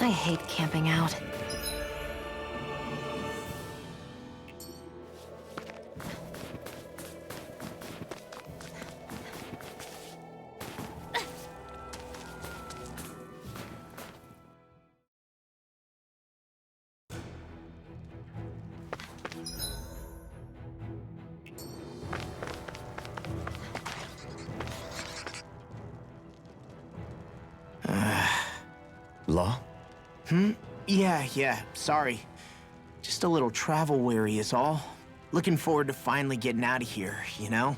I hate camping out. Law? Yeah, sorry. Just a little travel weary is all. Looking forward to finally getting out of here, you know?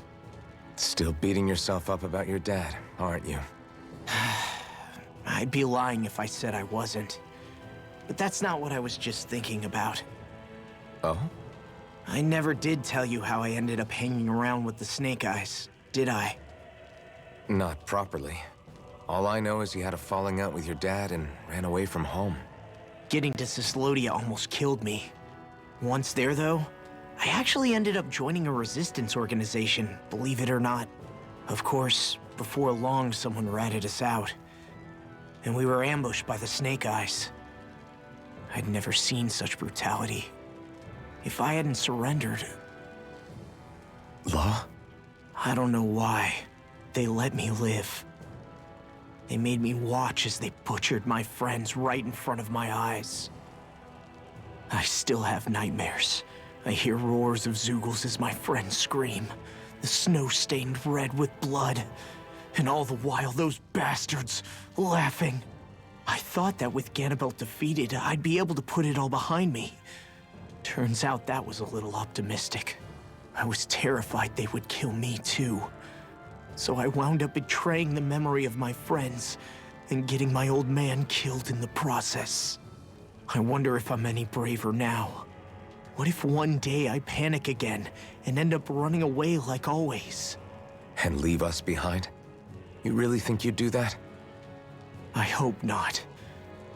Still beating yourself up about your dad, aren't you? I'd be lying if I said I wasn't. But that's not what I was just thinking about. Oh? I never did tell you how I ended up hanging around with the Snake Eyes, did I? Not properly. All I know is you had a falling out with your dad and ran away from home. Getting to Cyslodia almost killed me. Once there, though, I actually ended up joining a resistance organization, believe it or not. Of course, before long, someone ratted us out. And we were ambushed by the Snake Eyes. I'd never seen such brutality. If I hadn't surrendered... Law? I don't know why. They let me live. They made me watch as they butchered my friends right in front of my eyes. I still have nightmares. I hear roars of Zeugles as my friends scream, the snow stained red with blood, and all the while those bastards laughing. I thought that with Ganabelt defeated, I'd be able to put it all behind me. Turns out that was a little optimistic. I was terrified they would kill me too. So I wound up betraying the memory of my friends and getting my old man killed in the process. I wonder if I'm any braver now. What if one day I panic again and end up running away like always? And leave us behind? You really think you'd do that? I hope not.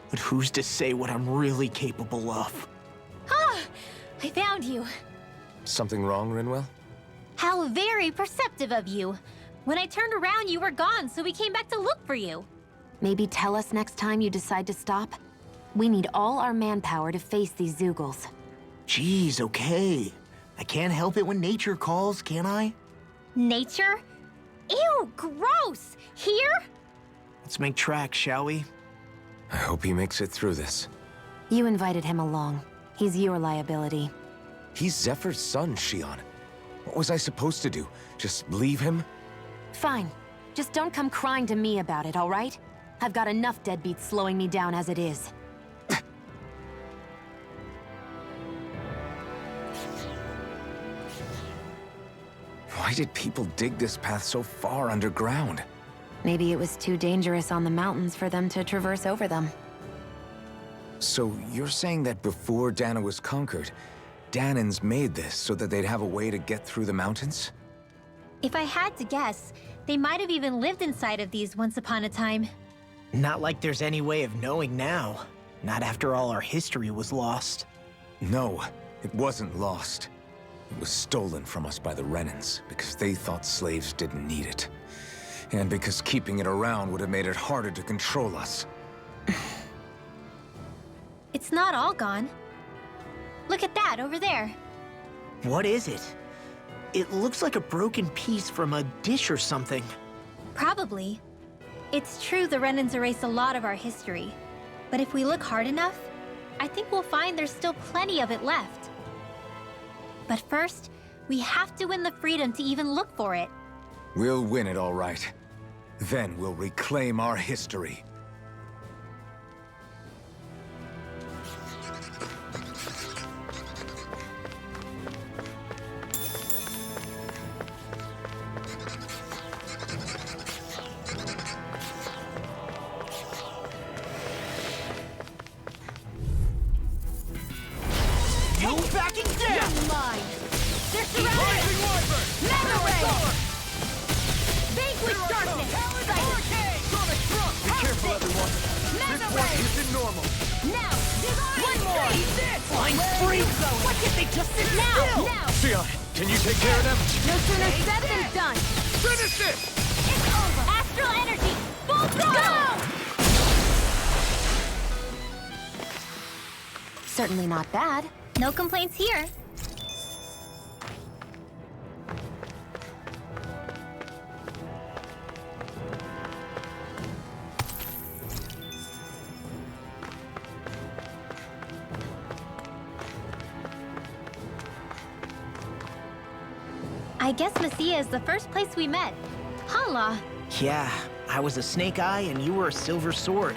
But who's to say what I'm really capable of? Ah! I found you. Something wrong, Rinwell? How very perceptive of you. When I turned around, you were gone, so we came back to look for you. Maybe tell us next time you decide to stop? We need all our manpower to face these Zeugles. Geez, okay. I can't help it when nature calls, can I? Nature? Ew, gross! Here? Let's make tracks, shall we? I hope he makes it through this. You invited him along. He's your liability. He's Zephyr's son, Shion. What was I supposed to do? Just leave him? Fine. Just don't come crying to me about it, all right? I've got enough deadbeats slowing me down as it is. Why did people dig this path so far underground? Maybe it was too dangerous on the mountains for them to traverse over them. So you're saying that before Dahna was conquered, Dahnans made this so that they'd have a way to get through the mountains? If I had to guess, they might have even lived inside of these once upon a time. Not like there's any way of knowing now. Not after all our history was lost. No, it wasn't lost. It was stolen from us by the Renans because they thought slaves didn't need it. And because keeping it around would have made it harder to control us. It's not all gone. Look at that over there. What is it? It looks like a broken piece from a dish or something. Probably. It's true the Renans erased a lot of our history. But if we look hard enough, I think we'll find there's still plenty of it left. But first, we have to win the freedom to even look for it. We'll win it all right. Then we'll reclaim our history. No backing down! You're mine! They're surrounded! Mega Ray! Vanquish darkness! Be careful, everyone. Mega This one Ray! isn't normal. Now! Divine! One more! Flying free! What did they just sit Now! Now! Shion, can you take care of them? No sooner said than done. Finish it! It's over! Astral energy! Full throttle! Go! Certainly not bad. No complaints here. I guess Messia is the first place we met. Hala. Yeah, I was a Snake Eye and you were a Silver Sword.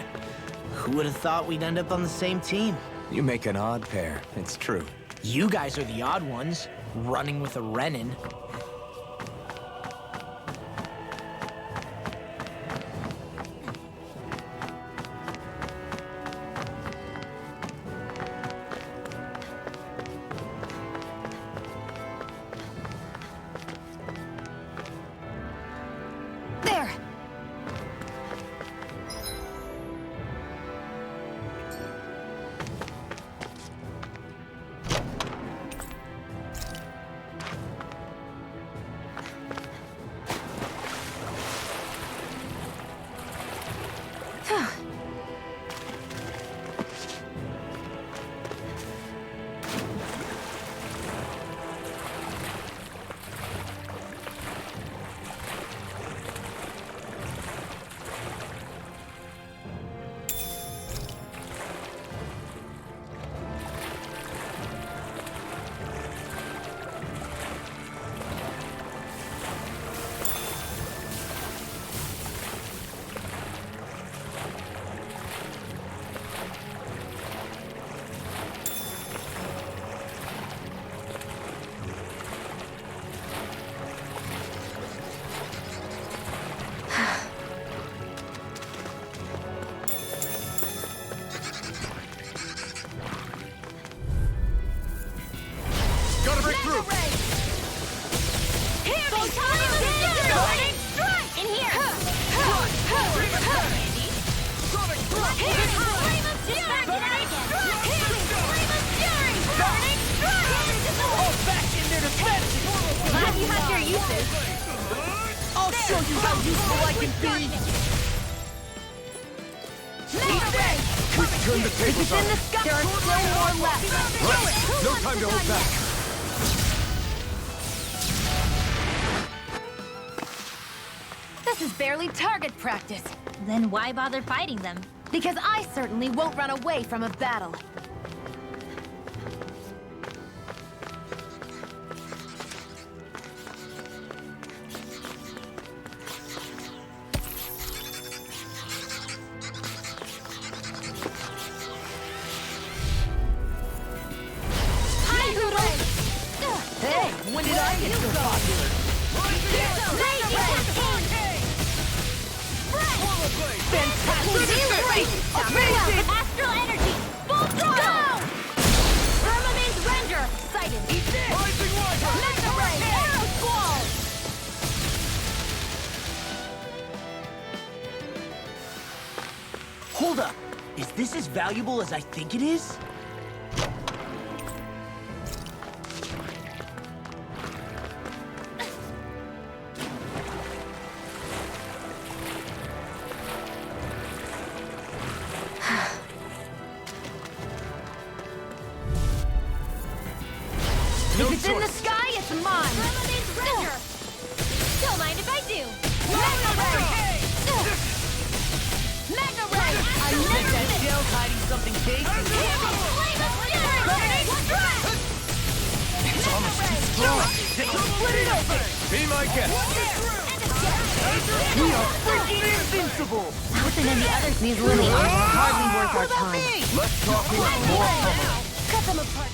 Who would have thought we'd end up on the same team? You make an odd pair, it's true. You guys are the odd ones, running with a Renin. There! Gotta break through! Here we come! In here! Glad you have your uses. I'll show you how useful I can be! Turn the tables on! There are still more left. Right! No time to hold back! This is barely target practice. Then why bother fighting them? Because I certainly won't run away from a battle. Hey, when did I get so popular? Astral energy! Full throttle! Firmament render! Sighted! Mega ray! Arrow squall! Hold up! Is this as valuable as I think it is? If it's in the sky, it's mine! Firmament render! Don't mind if I do! Mega ray! Mega ray! I never miss! Shell's hiding something tasty. Flame of fury! It's almost too strong! Split it open! Be my guest! We are freaking invincible! Nothing in the others these really are hardly worth our time. Less talking, more coming! Cut them apart.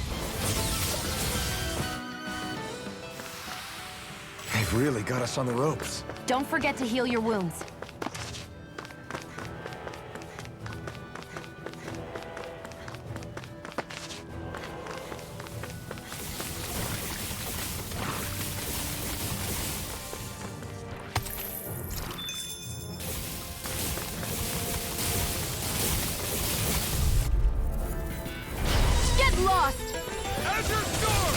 They've really got us on the ropes. Don't forget to heal your wounds. Get lost! Azure Storm!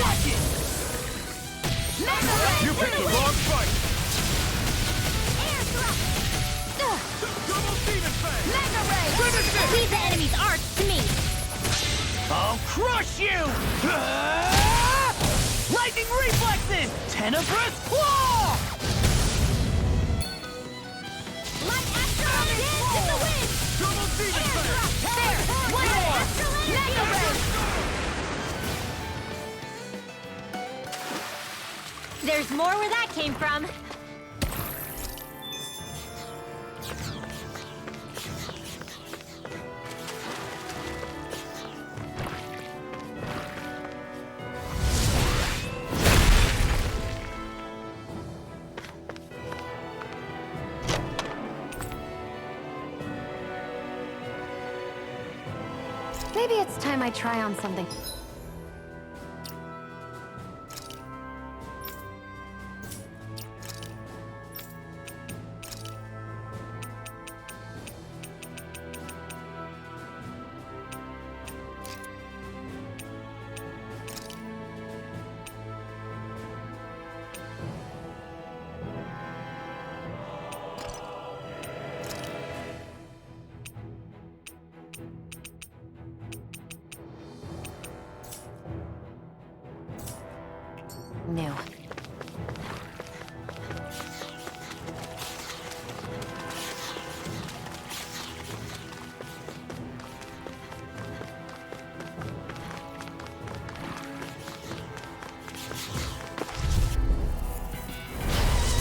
Watch it! You picked the wrong fight! Air thrust! Double Demon Fang! Mega ray! Leave the enemy's arts to me! I'll crush you! Lightning reflexes! Tenebrous claw! Light Astral Dance in the wind! Airdrop! There! One Astral Mega Ray! There's more where that came from. Maybe it's time I try on something. New.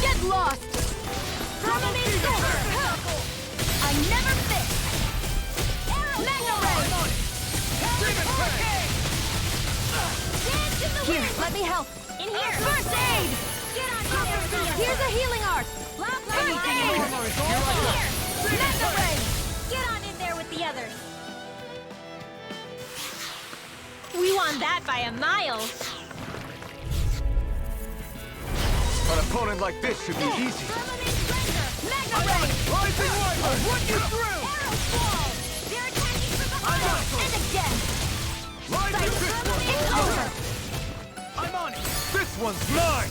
Get lost! Thermomix Silver! I never miss! Mega Ray! Dance in the Here, let me help! In here! First aid! Get on here! Here's a healing art! First aid! Here! Mega Ray! Get on in there with the others! We won that by a mile! An opponent like this should be easy. Mega Ray! Rising Light! I'll run you through! Arrow Ball! They're attacking from behind! And again! Rising Fist! It's over! I'm on it! This one's mine!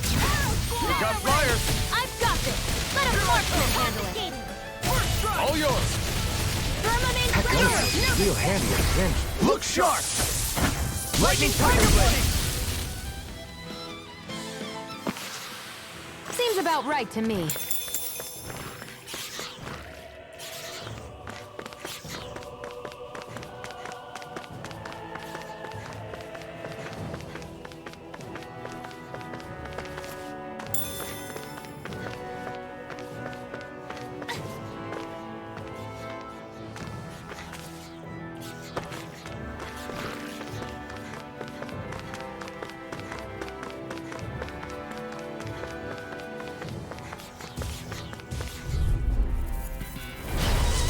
You got flyers! I've got this! Let a marksman handle it! All yours! Thermomix Silver! Real handy at a pinch. Look sharp! Lightning Tiger Blade! Seems about right to me.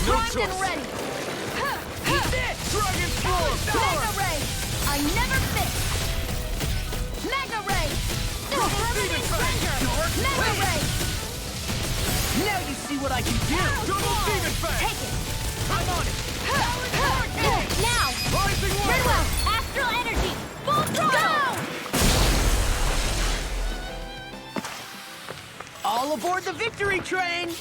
Primed and ready! Eat this! Dragon Form! Mega Ray! I never miss! Mega Ray! Permanent Splendor! Mega Ray! Now you see what I can do! Double Demon Fang! Take it! I'm on it! Now! Rising Light! Redwell! Astral Energy! Full throttle! All aboard the victory train!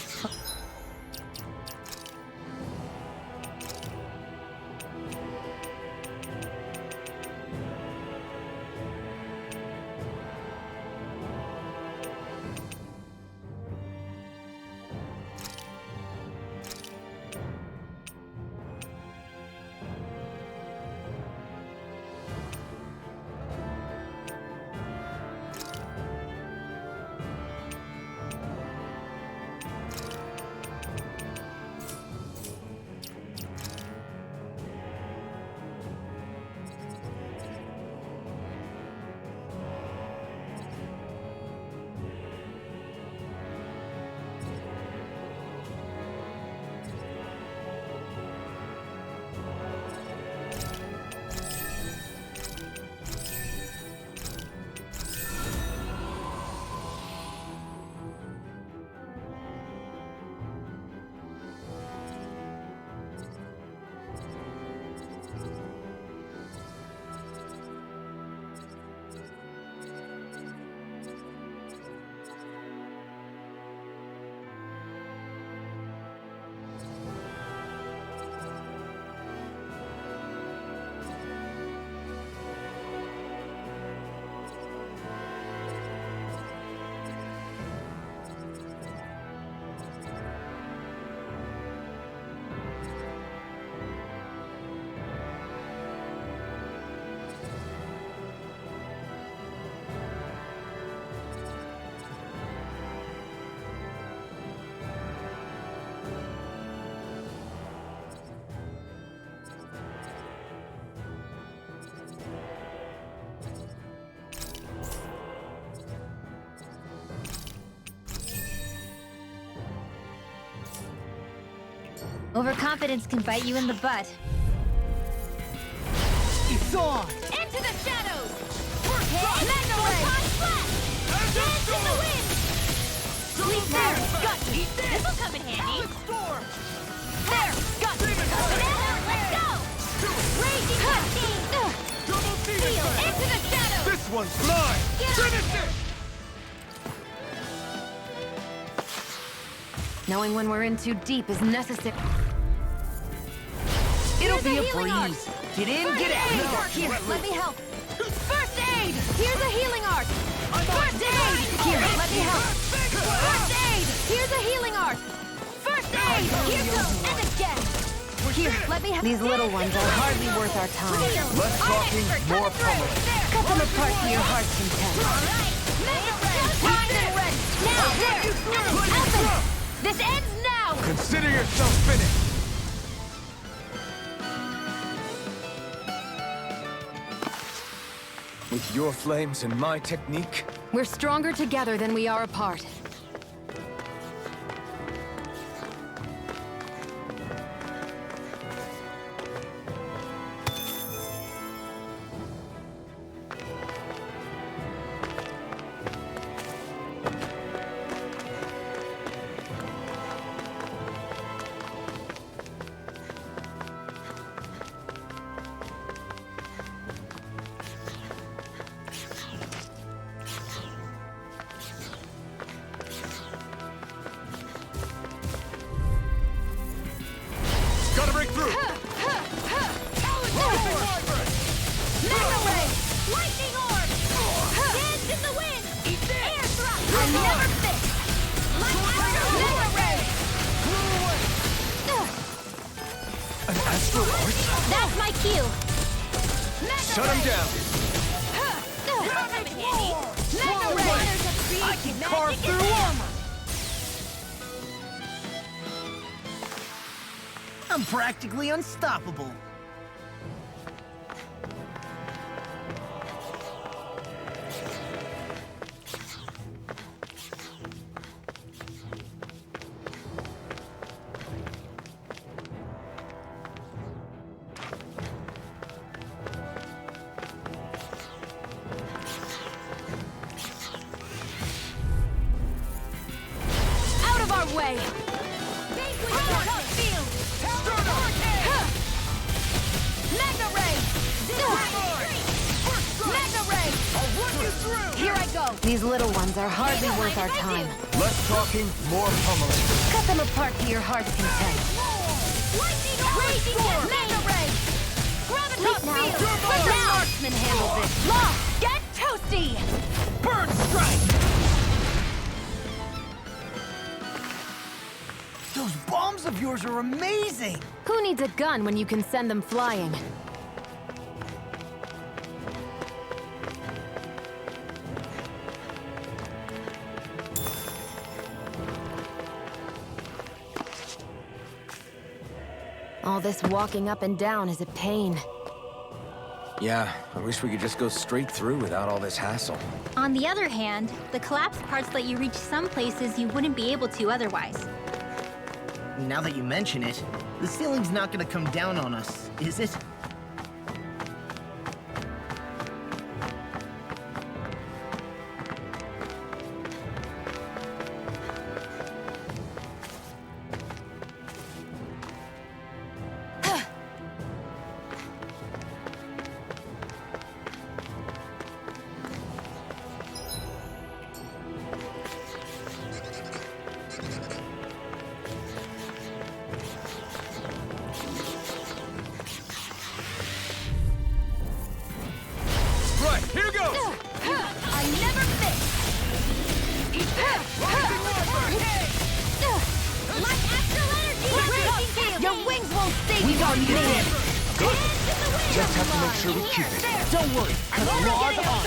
Overconfidence can bite you in the butt. It's on! Into the shadows! Mega Ray! Dance in the wind! Sleep there! Got me! This'll come in handy! There! Got me! Let's go! Raging Cascade! Feel! Into the shadows! This one's mine! Finish it! Knowing when we're in too deep is necessary. It'll be a breeze. Get in, get out! Here, let me help. First aid! Here's a healing art. First aid! Here, let me help. First aid! Here's a healing art. First aid! Here goes, and again. Here, let me help. These little ones are hardly worth our time. Less talking, more pummeling. Cut them apart to your heart's content. Alright, Mega Ray! Primed and ready. Now, there! Elton! This ends now! Consider yourself finished! With your flames and my technique, We're stronger together than we are apart. gotta break through! Mega Ray! Lightning Orb! Dance in the wind! Air thrust! I never fit! Mega Ray! An astral arch? That's my cue. Shut him down! Mega Ray! I can carve through armor! I'm practically unstoppable. Out of our way! Mega Ray! Mega Ray! Here I go! These little ones are hardly worth our time. Less talking, more pummeling. Cut them apart to your heart's content. Lightning Raging Mega Ray! Gravitas Field! Let the marksman handle this! Law! Get toasty! Burn strike! Those bombs of yours are amazing! Who needs a gun when you can send them flying? All this walking up and down is a pain. Yeah, I wish we could just go straight through without all this hassle. On the other hand, the collapsed parts let you reach some places you wouldn't be able to otherwise. Now that you mention it, the ceiling's not gonna come down on us, is it? Right, here goes! I never fit! Like astral energy! Raging Field! Your wings won't save you! We got you! Just have to make sure we keep it. Don't worry, cause Law's on.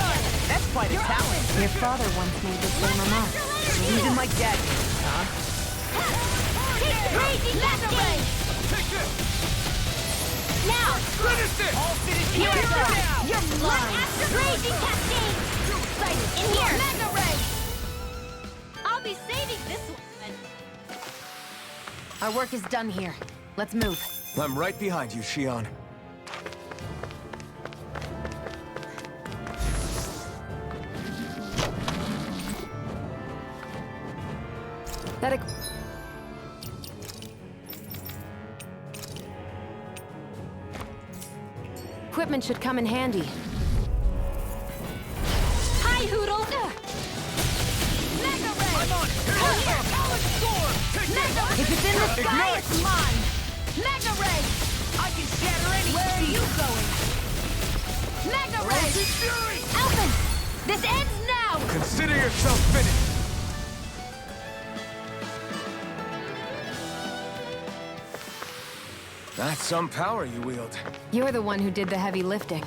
That's quite a talent. Your father once made the same remark. Even my dad did, huh? Raging Mega Ray! Now! Finish it! Here I go! You're mine! Raging Cascade! In here! Mega Ray! I'll be saving this one! Our work is done here. Let's move. I'm right behind you, Shion. That equipment should come in handy. Hi, Hoodle! Mega Ray! I'm on! Come here! Mega Ray! If it's in the sky, Ignite! it's mine! Mega Ray! I can shatter any Where are you going? Mega Ray! Fury! Alphen! This ends now! Consider yourself finished! That's some power you wield. You're the one who did the heavy lifting.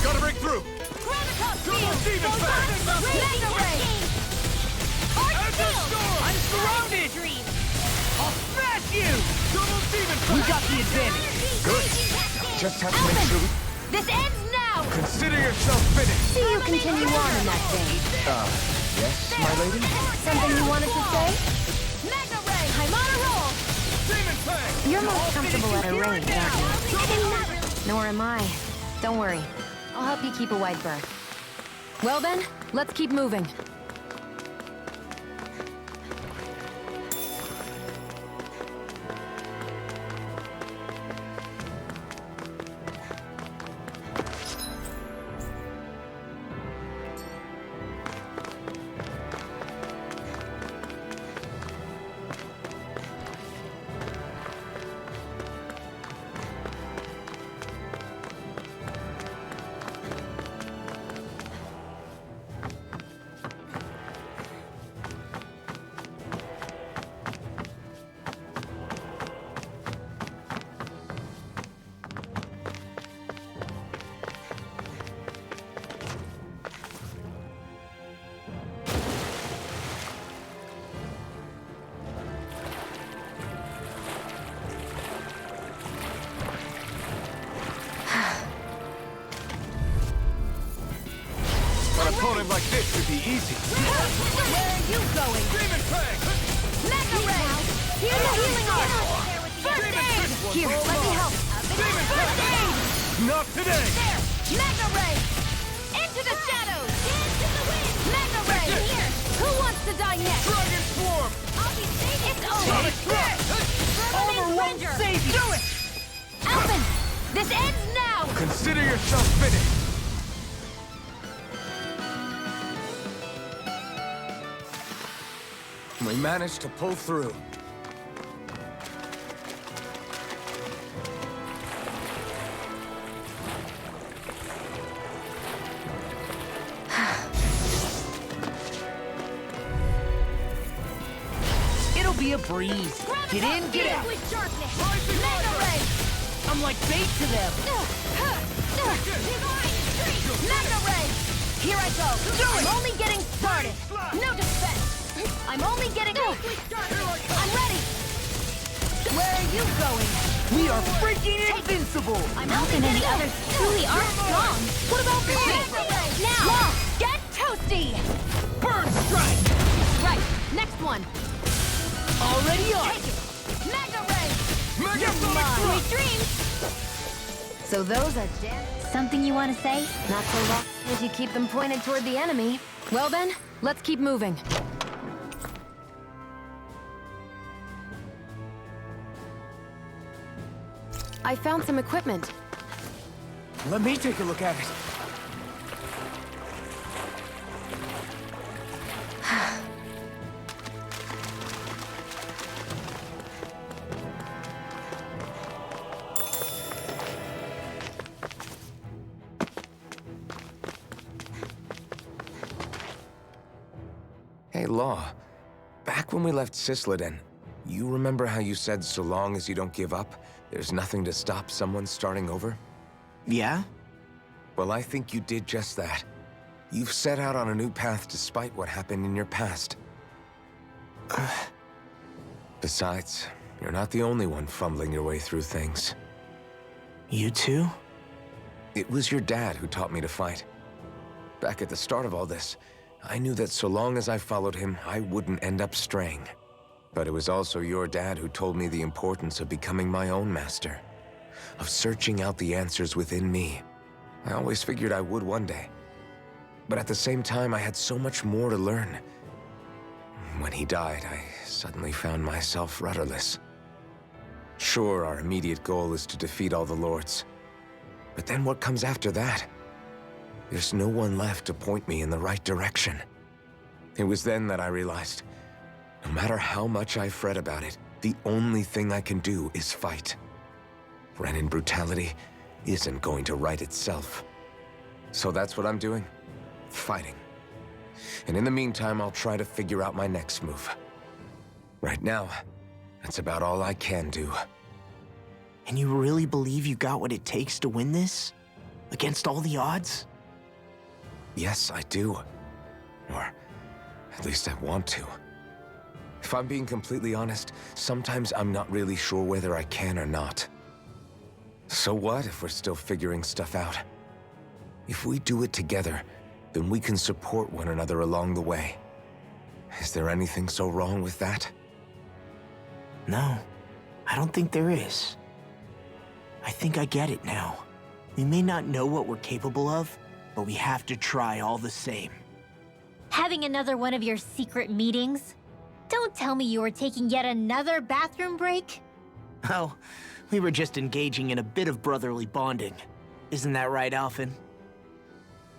Gotta break through! Graviton Field! Demon Photon Fang! Mega Ray! Arc Field! I'm surrounded! Dream! I'll smash you! Double demon We fang! got the advantage. Good. Just have to make sure we... This ends now! Consider yourself finished! See you continue on in that vein. Yes, my lady? Something you wanted to say? Mega Ray! I'm on a roll! Demon fang! You're most comfortable at a range, aren't you? Nor am I. Don't worry. I'll help you keep a wide berth. Well then, let's keep moving. An opponent like this should be easy. Where are you going? Demon fang! Mega Ray! Here's a healing art! First aid! Here, let me help! First aid! Not today! There! Mega Ray! Into the shadows! Into the wind! Mega Ray! Here! Who wants to die next? Dragon swarm! I'll be safe! It's over! Sonic Strike! Vermin Won't Ranger! save you! Do it! Alphen! This ends now! Consider yourself finished! We managed to pull through. It'll be a breeze. Get in, get out. With sharpness! Mega Ray! I'm like bait to them. Divine Streak! Mega Ray! Here I go! I'm only getting started! No defense! I'm only getting... I'm ready! Where are you going? We are freaking invincible. I'm Alphen and the others truly are strong! What about me? Mega Ray! Now! Law, get toasty! Burn strike. Right, next one! Already on. Take it! Mega Ray! Mega You're Sonic mine! Thrust! Sweet dreams! So those are dead. Something you want to say? Not so long as you keep them pointed toward the enemy. Well then, let's keep moving. I found some equipment. Let me take a look at it. Hey, Law. Back when we left Cisleden, You remember how you said so long as you don't give up, there's nothing to stop someone starting over? Yeah? Well, I think you did just that. You've set out on a new path despite what happened in your past. Besides, you're not the only one fumbling your way through things. You too? It was your dad who taught me to fight. Back at the start of all this, I knew that so long as I followed him, I wouldn't end up straying. But it was also your dad who told me the importance of becoming my own master, of searching out the answers within me. I always figured I would one day. But at the same time, I had so much more to learn. When he died, I suddenly found myself rudderless. Sure, our immediate goal is to defeat all the lords. But then what comes after that? There's no one left to point me in the right direction. It was then that I realized, no matter how much I fret about it, the only thing I can do is fight. Renan brutality isn't going to right itself. So that's what I'm doing. Fighting. And in the meantime, I'll try to figure out my next move. Right now, that's about all I can do. And you really believe you got what it takes to win this? Against all the odds? Yes, I do. Or at least I want to. If I'm being completely honest, sometimes I'm not really sure whether I can or not. So what if we're still figuring stuff out? If we do it together, then we can support one another along the way. Is there anything so wrong with that? No, I don't think there is. I think I get it now. We may not know what we're capable of, but we have to try all the same. Having another one of your secret meetings? Don't tell me you were taking yet another bathroom break? Oh, we were just engaging in a bit of brotherly bonding. Isn't that right, Alphen?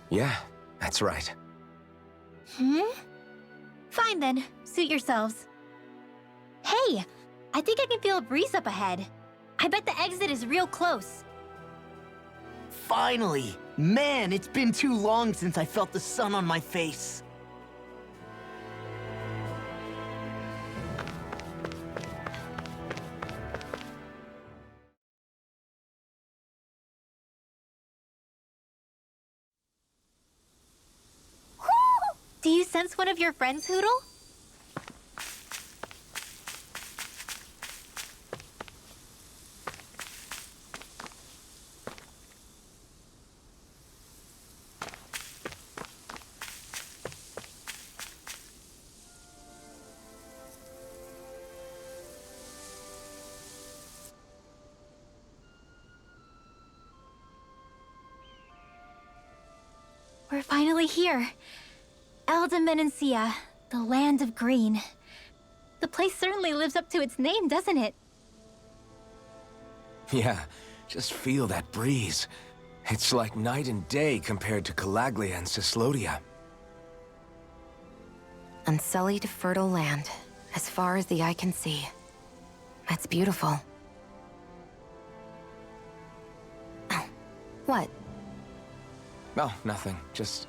Yeah, that's right. Fine then, suit yourselves. Hey, I think I can feel a breeze up ahead. I bet the exit is real close. Finally! Man, it's been too long since I felt the sun on my face. Do you sense one of your friends, Hootle? We're finally here. Elde Menancia, the land of green. The place certainly lives up to its name, doesn't it? Yeah, just feel that breeze. It's like night and day compared to Calaglia and Cyslodia. Unsullied, fertile land, as far as the eye can see. That's beautiful. Oh, what? Oh, nothing. Just...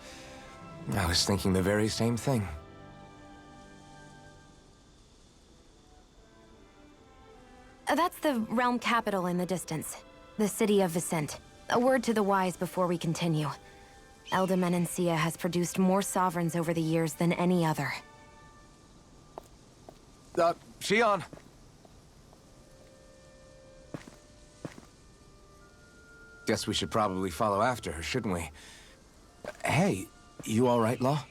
I was thinking the very same thing. That's the realm capital in the distance. The city of Vicent. A word to the wise before we continue. Elde Menancia has produced more sovereigns over the years than any other. Shionne! Guess we should probably follow after her, shouldn't we? Hey, you all right, Law?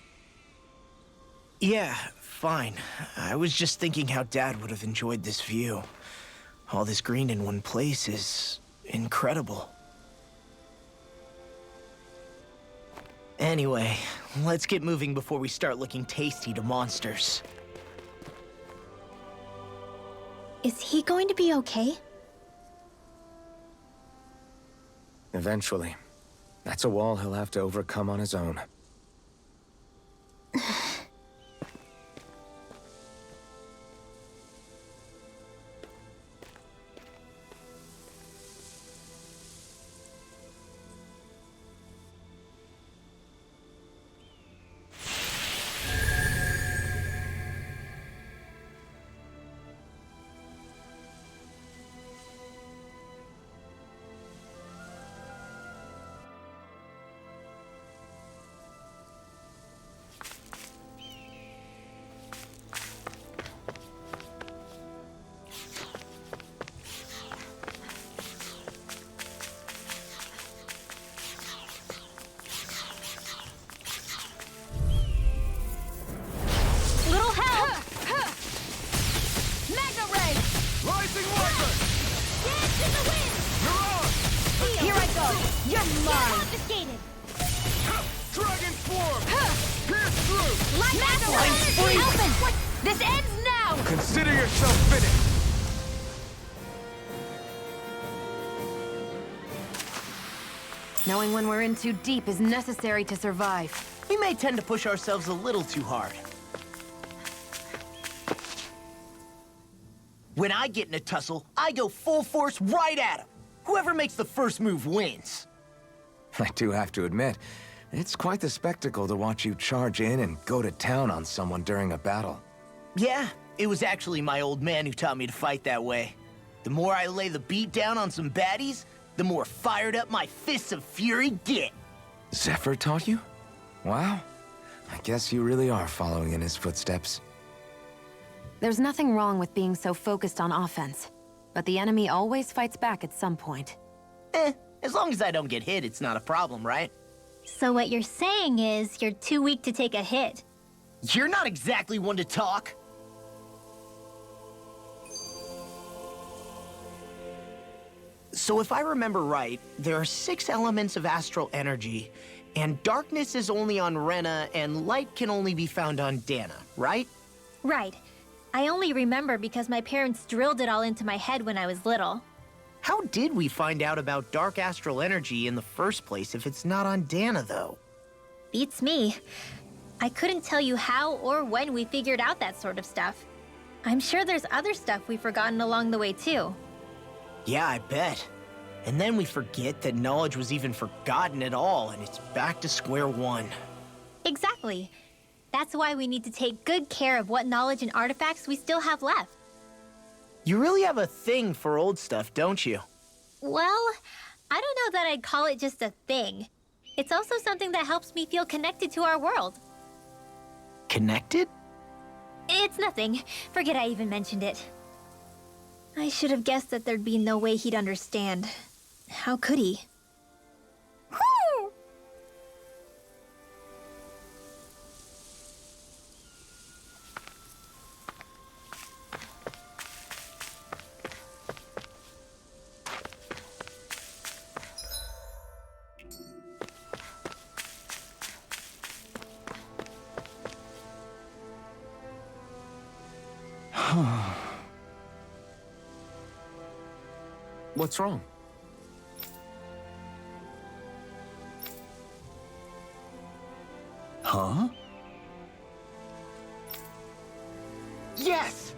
Yeah, fine. I was just thinking how Dad would have enjoyed this view. All this green in one place is incredible. Anyway, let's get moving before we start looking tasty to monsters. Is he going to be okay? Eventually. That's a wall he'll have to overcome on his own. Alphen! This ends now! Consider yourself finished! Knowing when we're in too deep is necessary to survive. We may tend to push ourselves a little too hard. When I get in a tussle, I go full force right at him. Whoever makes the first move wins. I do have to admit, it's quite the spectacle to watch you charge in and go to town on someone during a battle. Yeah, it was actually my old man who taught me to fight that way. The more I lay the beat down on some baddies, the more fired up my fists of fury get. Zephyr taught you? Wow. I guess you really are following in his footsteps. There's nothing wrong with being so focused on offense, but the enemy always fights back at some point. As long as I don't get hit, it's not a problem, right? So what you're saying is you're too weak to take a hit. You're not exactly one to talk. So if I remember right, there are 6 elements of astral energy, and darkness is only on Rena, and light can only be found on Dana, right? Right. I only remember because my parents drilled it all into my head when I was little. How did we find out about dark astral energy in the first place if it's not on Dana, though? Beats me. I couldn't tell you how or when we figured out that sort of stuff. I'm sure there's other stuff we've forgotten along the way, too. Yeah, I bet. And then we forget that knowledge was even forgotten at all, and it's back to square one. Exactly. That's why we need to take good care of what knowledge and artifacts we still have left. You really have a thing for old stuff, don't you? Well, I don't know that I'd call it just a thing. It's also something that helps me feel connected to our world. Connected? It's nothing. Forget I even mentioned it. I should have guessed that there'd be no way he'd understand. How could he? What's wrong? Huh? Yes!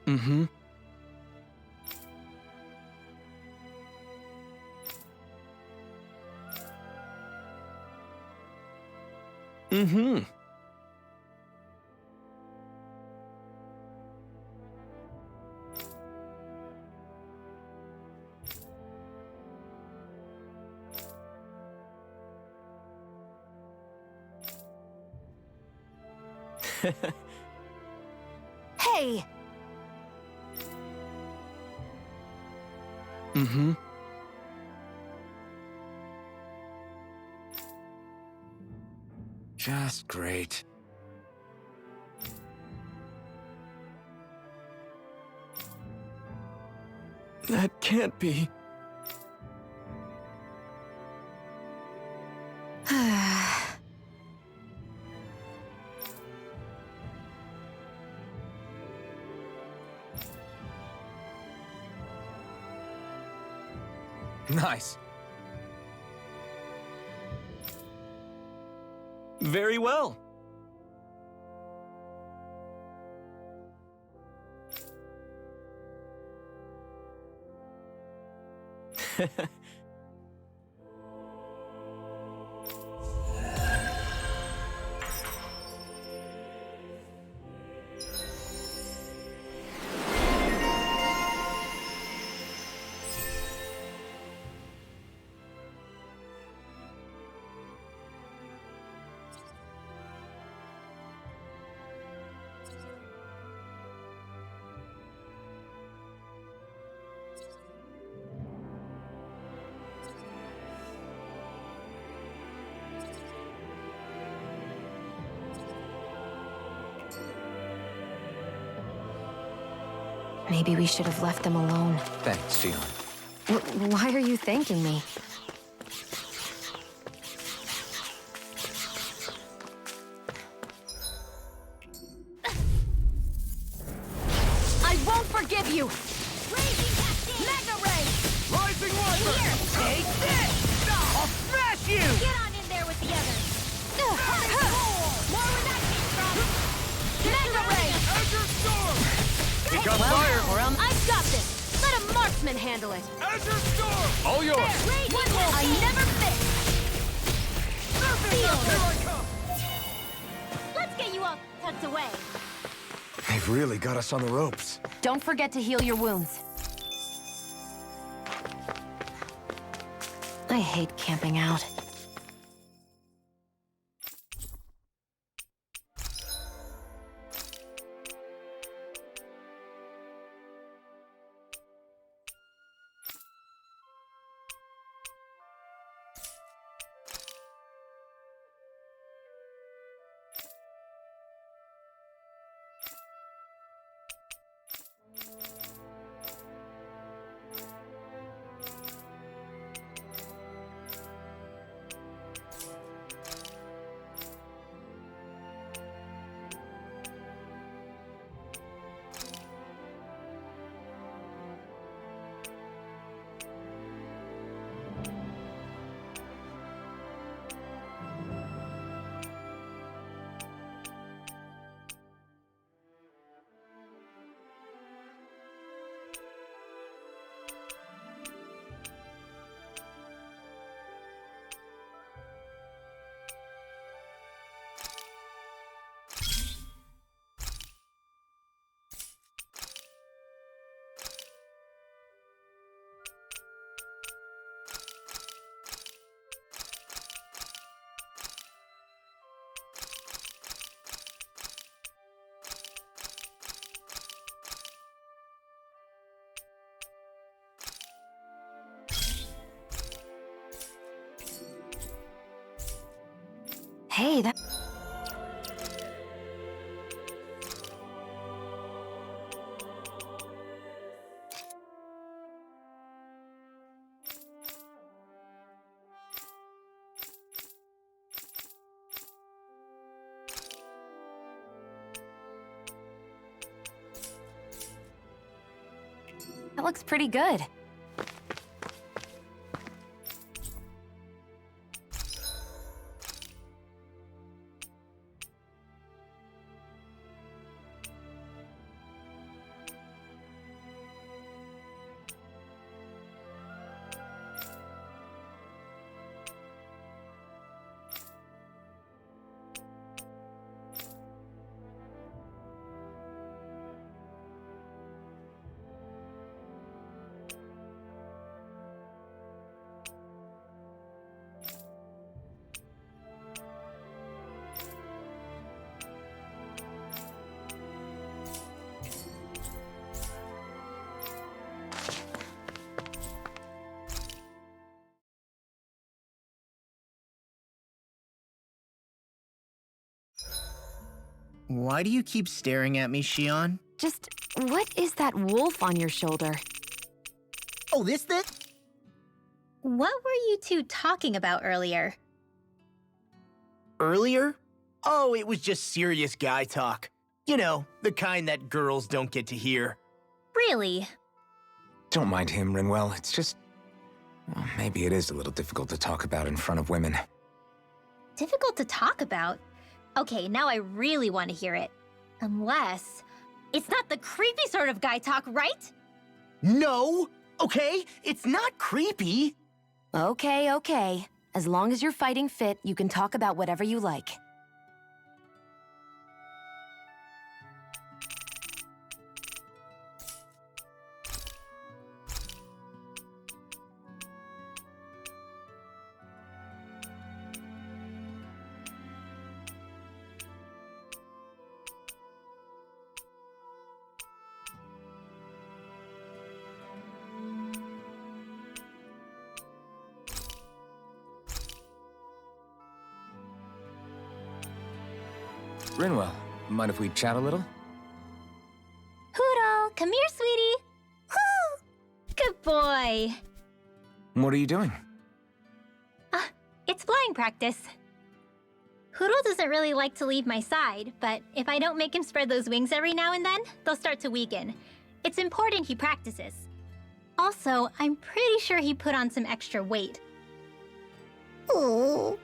Mm-hmm. Mm-hmm. Hey! Mm-hmm. Just great. That can't be. Nice. Very well. Maybe we should have left them alone. Thanks, Shion. Why are you thanking me? I won't forgive you! Raging Cascade! Mega Ray! Rising Wiper! Here! Take this! I'll smash you! Get on in there with the others! More where that came from! Mega Ray! Azure Storm! Pick up Well, fire! I've got this! Let a marksman handle it! Azure Storm! All yours! Raging I never miss! Here I come! Let's get you all tucked away! They've really got us on the ropes. Don't forget to heal your wounds. I hate camping out. Hey, that... That looks pretty good. Why do you keep staring at me, Shion? Just, what is that wolf on your shoulder? Oh, this thing? What were you two talking about earlier? Earlier? Oh, it was just serious guy talk. You know, the kind that girls don't get to hear. Really? Don't mind him, Rinwell. It's just... Well, maybe it is a little difficult to talk about in front of women. Difficult to talk about? Okay, now I really want to hear it. Unless... It's not the creepy sort of guy talk, right? No! Okay, it's not creepy. Okay, okay. As long as you're fighting fit, you can talk about whatever you like. Rinwell, mind if we chat a little? Hootle, come here, sweetie. Woo! Good boy. What are you doing? It's flying practice. Hootle doesn't really like to leave my side, but if I don't make him spread those wings every now and then, they'll start to weaken. It's important he practices. Also, I'm pretty sure he put on some extra weight. Oh.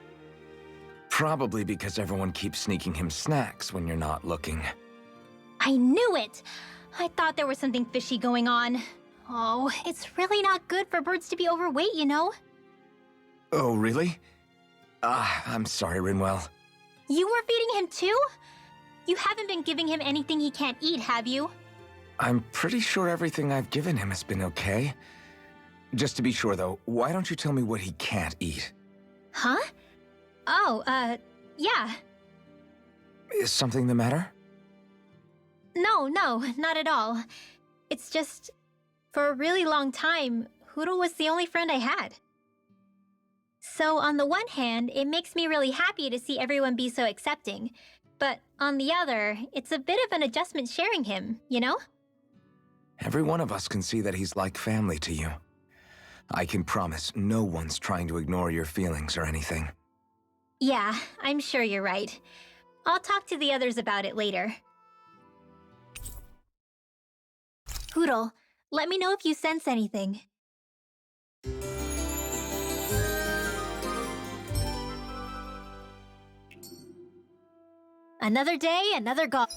Probably because everyone keeps sneaking him snacks when you're not looking. I knew it! I thought there was something fishy going on. Oh, it's really not good for birds to be overweight, you know? Oh, really? I'm sorry, Rinwell. You were feeding him too? You haven't been giving him anything he can't eat, have you? I'm pretty sure everything I've given him has been okay. Just to be sure, though, why don't you tell me what he can't eat? Huh? Oh, yeah. Is something the matter? No, not at all. It's just, for a really long time, Hootle was the only friend I had. So on the one hand, it makes me really happy to see everyone be so accepting. But on the other, it's a bit of an adjustment sharing him, you know? Every one of us can see that he's like family to you. I can promise no one's trying to ignore your feelings or anything. Yeah, I'm sure you're right. I'll talk to the others about it later. Hootle, let me know if you sense anything. Another day, another goal.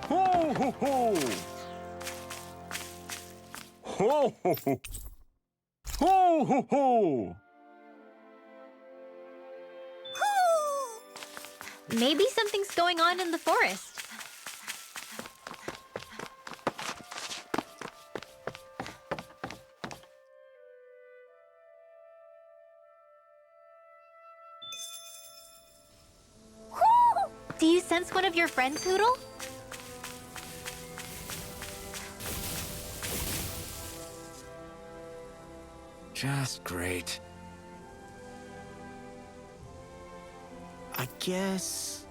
Ho ho ho! Ho ho ho! Ho ho ho! Maybe something's going on in the forest. Do you sense one of your friends, Hootle? Just great. I guess...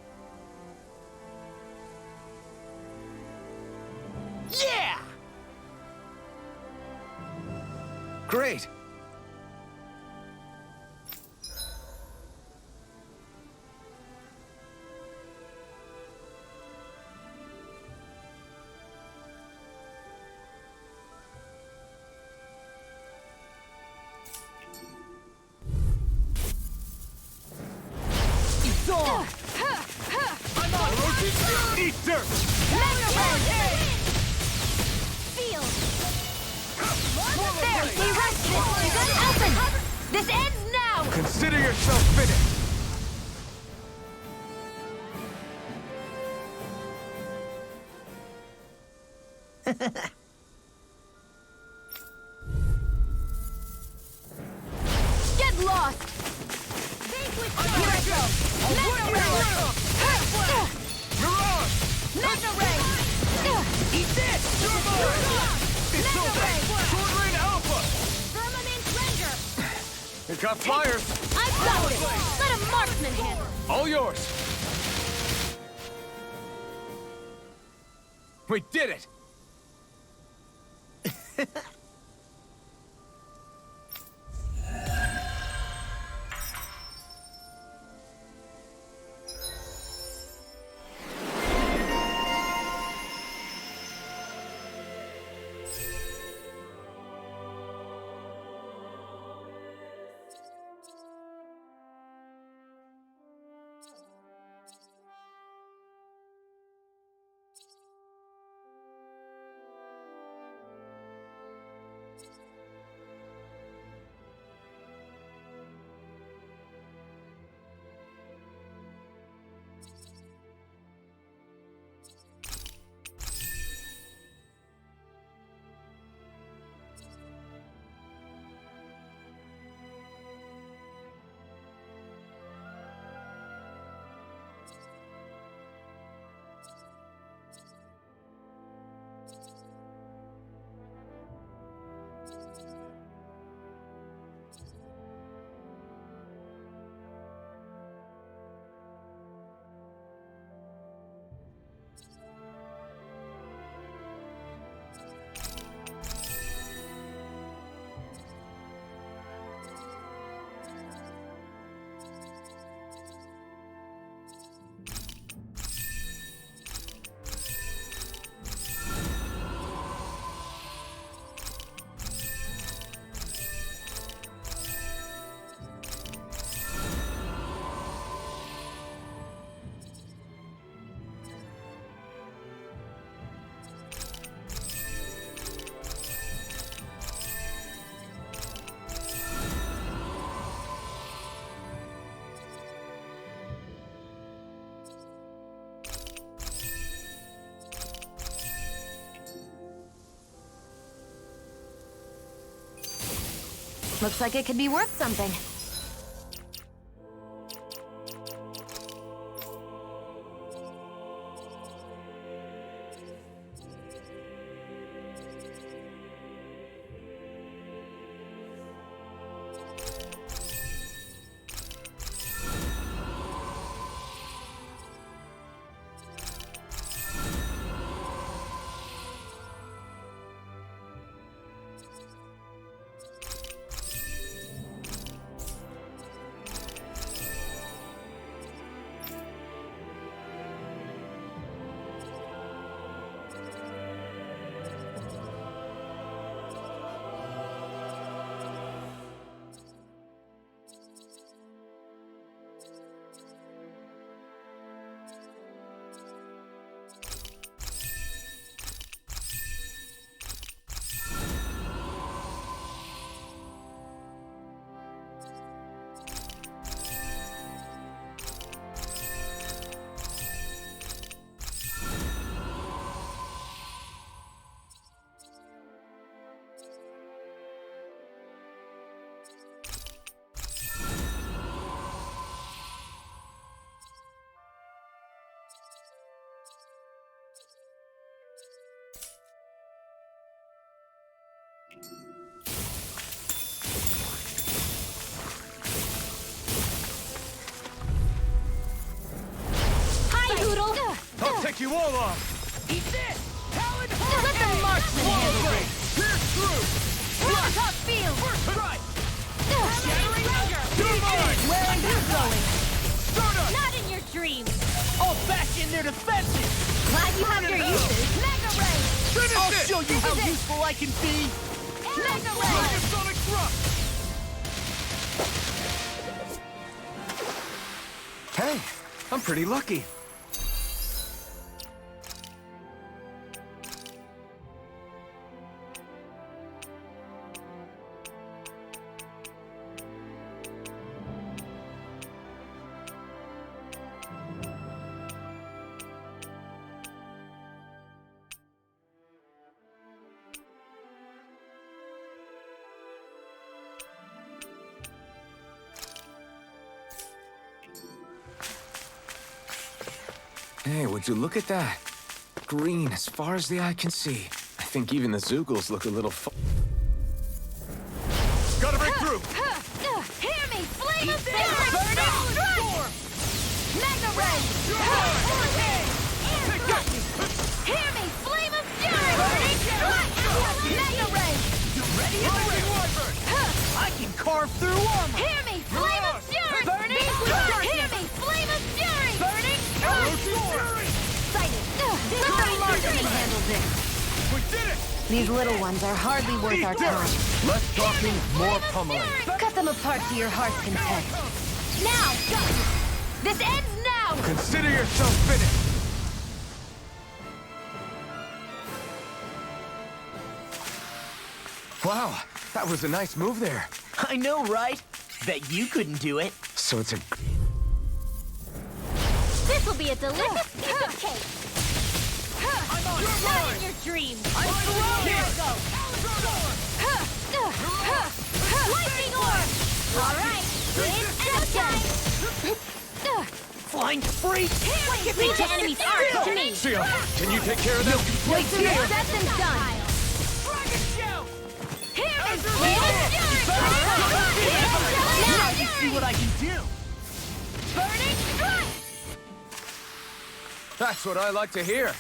Yeah! Great! I'm on rotation! Eat dirt! Field! There! They rushed it! You gotta help him! This ends now! Consider yourself finished! Get lost! Here I go! Mega Ray! Mirage! Mega Ray! Eat this! You're mine! It's Mega over! Ray! Sword Rain Alpha! Firmament Ranger! It got fires! I've got it! Let a marksman handle! All yours! We did it! Looks like it could be worth something. Hi, Hoodle! I'll take you all on! Eat this! Talon Let the marksman handle Blade! this! Pierce through! Rock top field! First strike! You're mine! Where are you going? Stardust! Not in your dreams! I'll bash in their defenses! Glad you have your uses! Mega Ray! Finish I'll it! show you how Finish it! useful I can be! Mega Ray! Sonic Thrust! Hey, I'm pretty lucky. Hey, would you look at that? Green as far as the eye can see. I think even the Zoogles look a little Gotta break through! Hear me! Flame of Burn Strike! Mega Ray! Hear me! Flame of Fury! Burning Strike! Mega Ray! You ready? Wyvern! I can carve through armor! Hear me! Flame of Fury! Burning Strike! Hear me! Flame of Fury! Burning Strike! Sighted! Let the marksman handle this! We did it! These little ones are hardly worth our time. Less talking, more pummeling. Cut them apart to your heart's content. Now! This ends now! Consider yourself finished! Wow, that was a nice move there. I know, right? Bet you couldn't do it. So it's a... This will be a delicious piece of cake! I'm on your Not line! in your dreams! I'm surrounded! Here I go! Lightning orb! Alright, it's showtime! Flying free! Reach the enemy's arc to me! Seal, can you take care of them? Wait till the session's done! Dragon Shout! Hear me! Now you see what I can do! Burning strike! That's what I like to hear.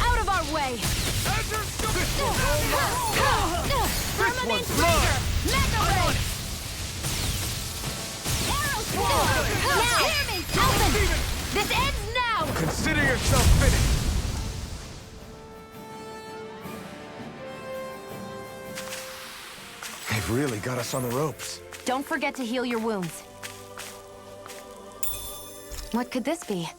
Out of our way! Firmament Breaker! Mega Ray! Arrow Swarm! Now! Hear me! Alvin! This ends now! Consider yourself finished. They've really got us on the ropes. Don't forget to heal your wounds. What could this be?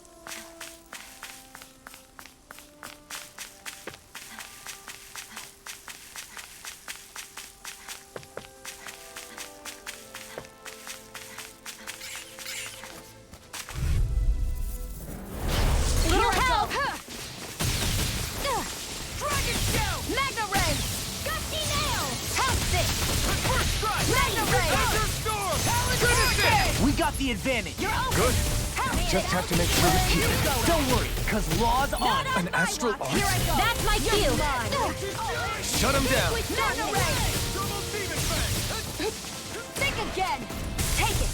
Little help! Dragon Shell! Mega Ray! Gusty Nail! House it! Mega Ray! We got the advantage. You're over! Good. House Just have to make sure we keep it. Don't worry, cause law's on. An astral art? Here I go! That's my cue! Shut him down. Mega Ray! Think again! Take it!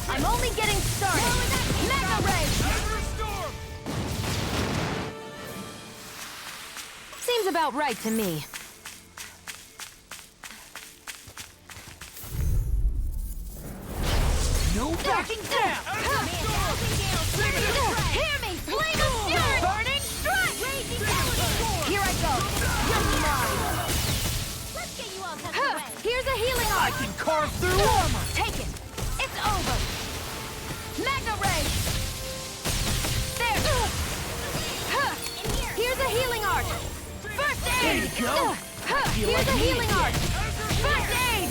I'm only getting started! Mega Ray! Seems about right to me. No backing down! Hear me! Flame of Fury! Burning Strike! Here I go! You're mine! Let's get you all tucked away! Here's a healing I arm! can carve through armor! Take it! It's over! Mega Ray! There! Here's a healing art! First aid! There you go! feel Here's like a me healing again. art! First aid!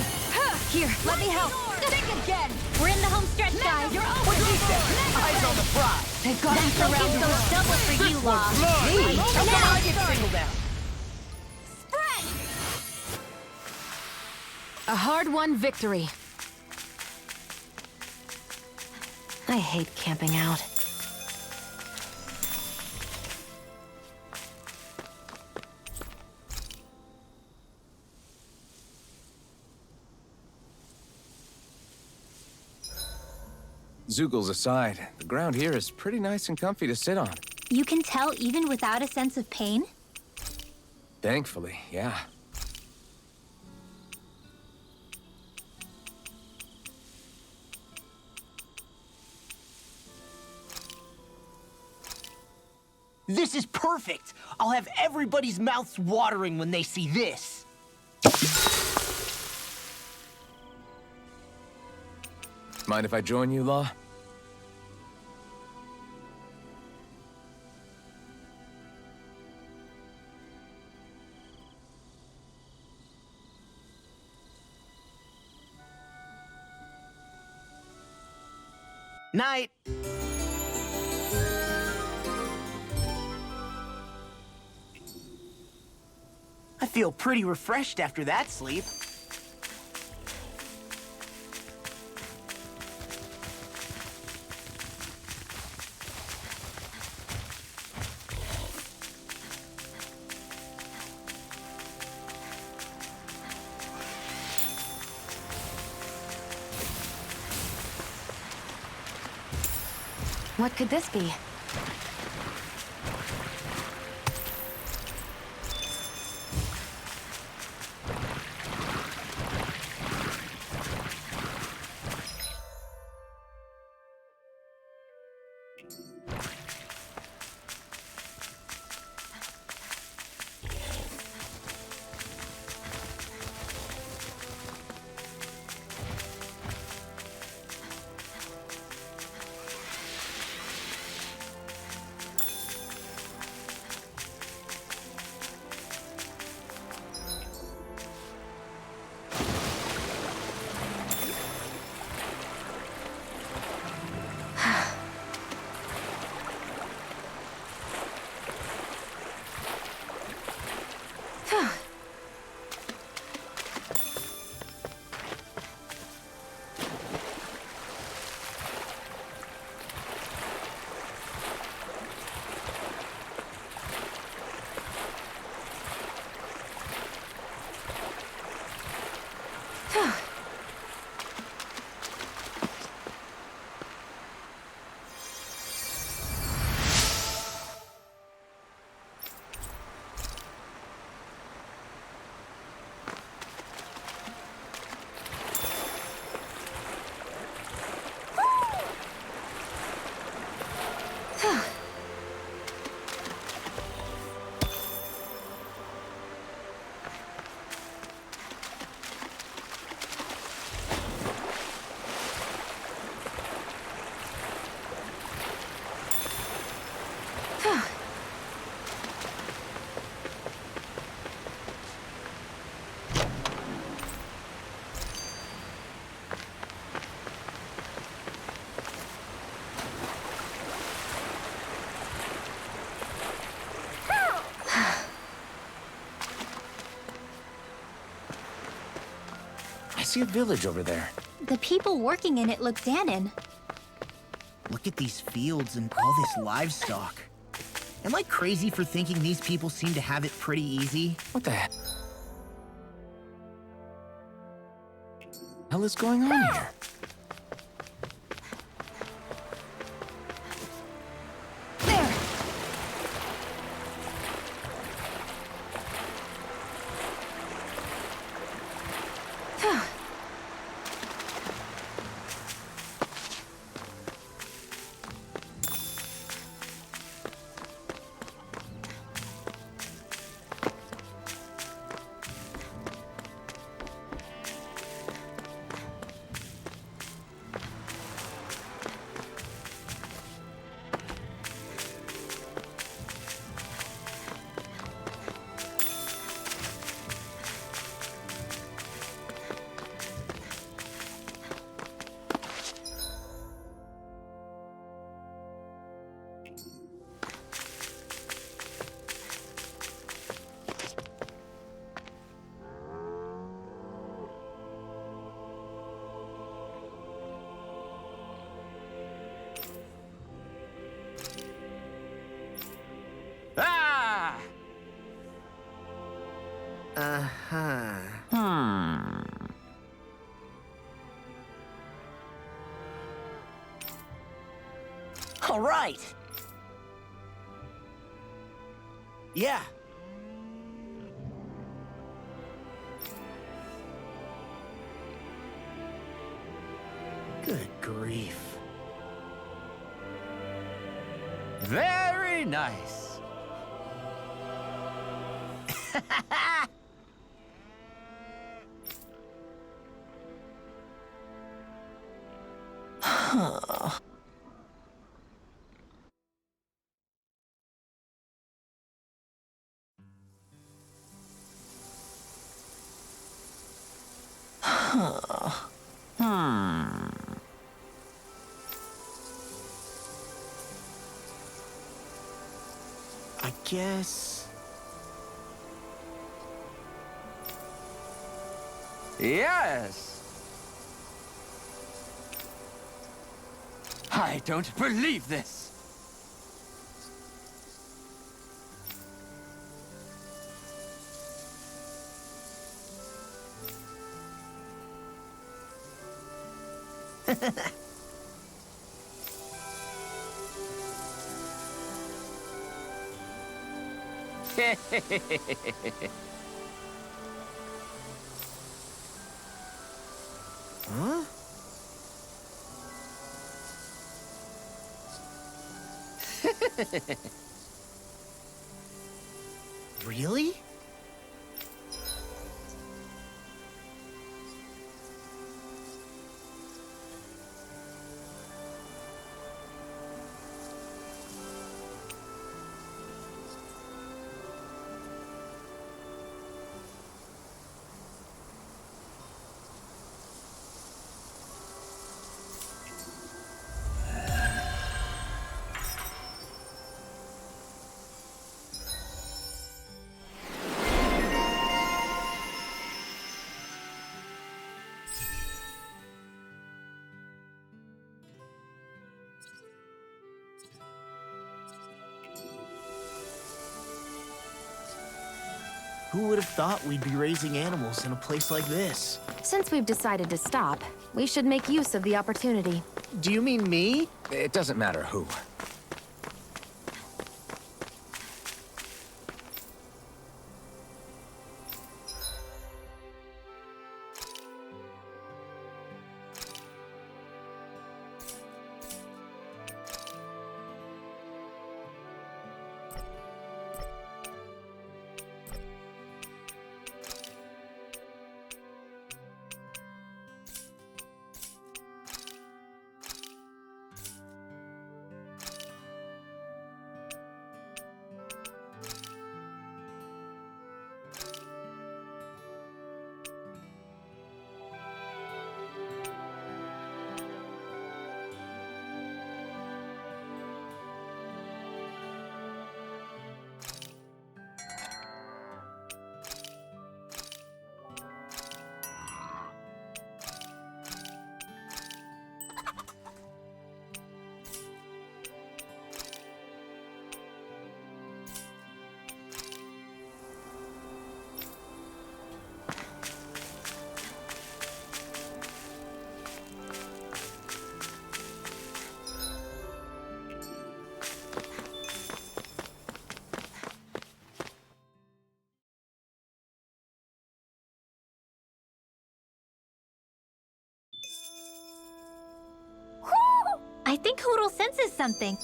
Here, let me help! Think again! We're in the home stretch, guys! You're over! What you say? Eyes on the prize! They've got That focus goes double for you, Law! Me? How come Now, I get singled out? Spread! A hard-won victory. I hate camping out. Zeugles aside, the ground here is pretty nice and comfy to sit on. You can tell even without a sense of pain? Thankfully, yeah. This is perfect! I'll have everybody's mouths watering when they see this. Mind if I join you, Law? Night! I feel pretty refreshed after that sleep. What could this be? I see a village over there. The people working in it look Dahnan. Look at these fields and all this livestock. Am I crazy for thinking these people seem to have it pretty easy? What the hell is going on here? There! Ah! Uh-huh. All right. Yeah. Good grief. Very nice. I guess... Yes! I don't believe this! Huh? Really? Who would have thought we'd be raising animals in a place like this? Since we've decided to stop, we should make use of the opportunity. Do you mean me? It doesn't matter who. I think Hootle senses something.